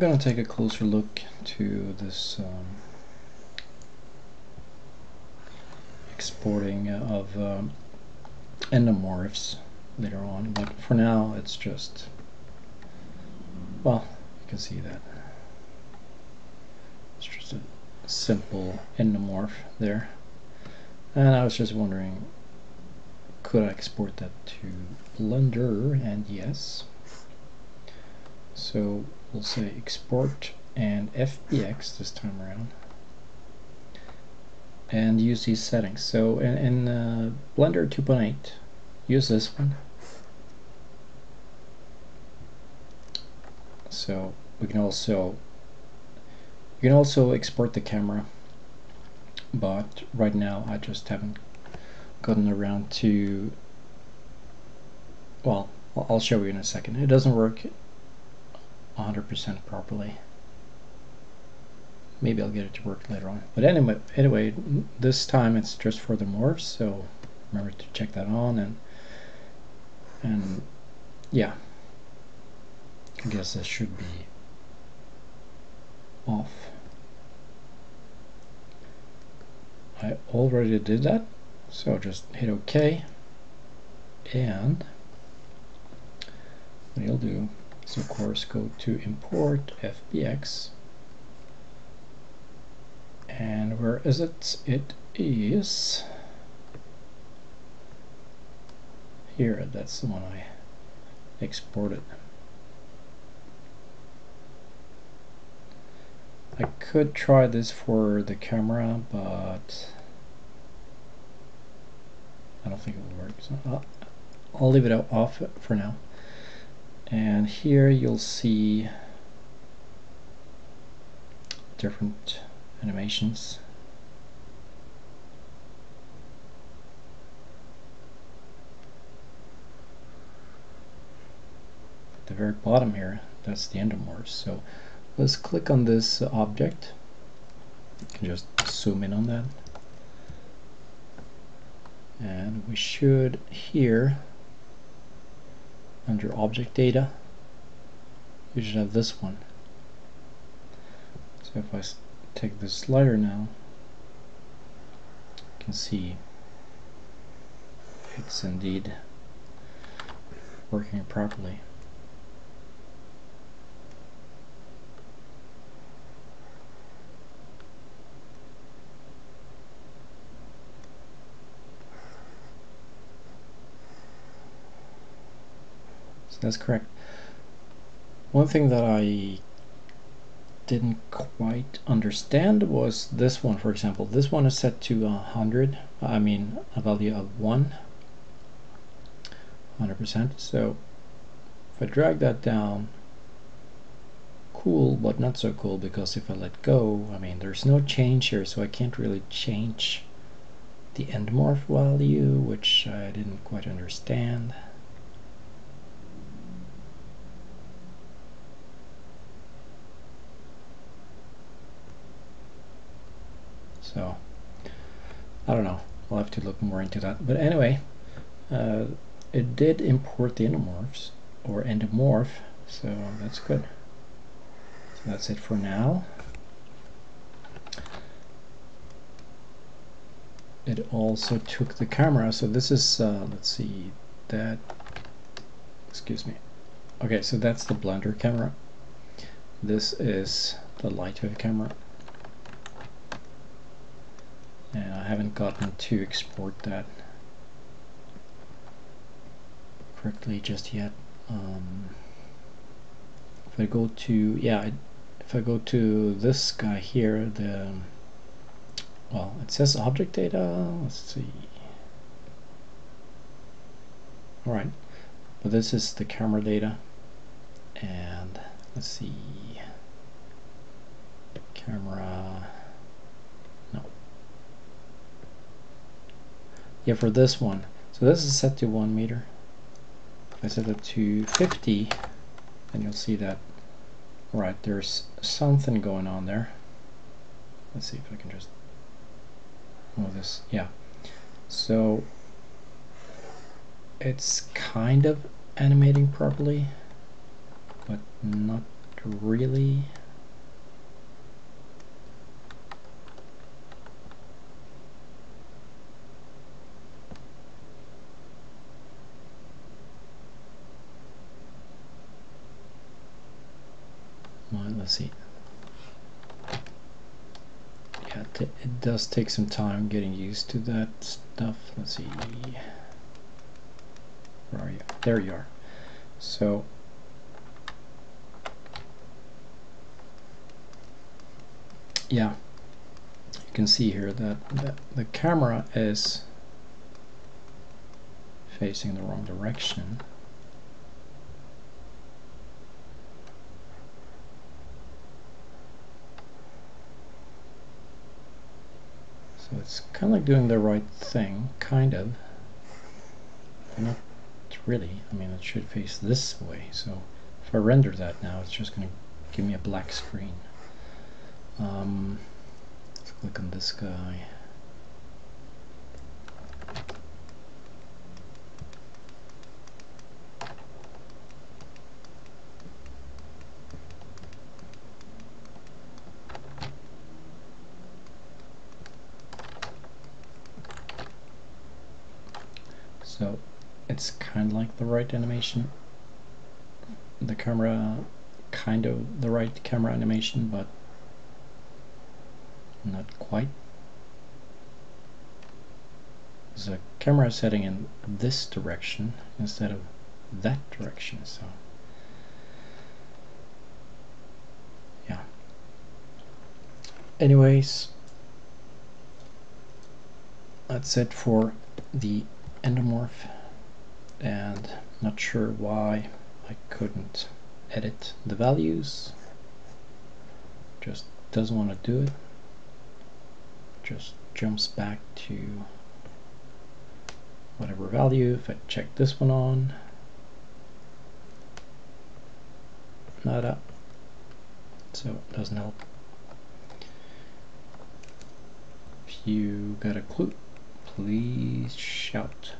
going to take a closer look to this exporting of endomorphs later on, but for now it's just, well, you can see that it's just a simple endomorph there. And I was just wondering, could I export that to Blender? And yes. So we'll say export and FBX this time around, and use these settings. So in Blender 2.8, use this one. So we can also, you can also export the camera, but right now I just haven't gotten around to, well, I'll show you in a second. It doesn't work 100% properly. Maybe I'll get it to work later on. But anyway, this time it's just for the morphs, so remember to check that on. And yeah, I guess this should be off. I already did that, so just hit OK, and what you'll do is of course go to import FBX, and where is it? It is here. That's the one I exported. I could try this for the camera, but I don't think it will work, so I'll leave it off for now. And here you'll see different animations. At the very bottom here, that's the endomorphs. So let's click on this object. You can just zoom in on that. And we should here, under object data, you should have this one. So if I take this slider now, you can see it's indeed working properly. So that's correct. One thing that I didn't quite understand was this one, for example. This one is set to 100, I mean a value of 100%. So if I drag that down, cool, but not so cool, because if I let go, I mean there's no change here, so I can't really change the endomorph value, which I didn't quite understand. So I don't know, I'll have to look more into that. But anyway, it did import the endomorphs, or endomorph, so that's good. So that's it for now. It also took the camera, so this is let's see, that, excuse me, okay, so that's the Blender camera. This is the LightWave camera, and I haven't gotten to export that correctly just yet. If I go to, yeah, if I go to this guy here, the, well, it says object data, let's see. Alright, but this is the camera data, and let's see, camera, no. Yeah, for this one, so this is set to 1 meter. If I set it to 50, then you'll see that, right, there's something going on there. Let's see if I can just move this. Yeah, so it's kind of animating properly, but not really. Well, let's see. Yeah, it does take some time getting used to that stuff. Let's see. Where are you? There you are. So yeah, you can see here that the camera is facing the wrong direction. So it's kind of like doing the right thing, kind of. But not really. I mean, it should face this way. So if I render that now, it's just going to give me a black screen. Let's click on this guy. So it's kind of like the right animation. The camera, kind of the right camera animation, but not quite. The camera is heading in this direction instead of that direction, so yeah. Anyways, that's it for the Endomorph, and not sure why I couldn't edit the values. Just doesn't want to do it. Just jumps back to whatever value. If I check this one on, nada, so it doesn't help. If you got a clue, please shout.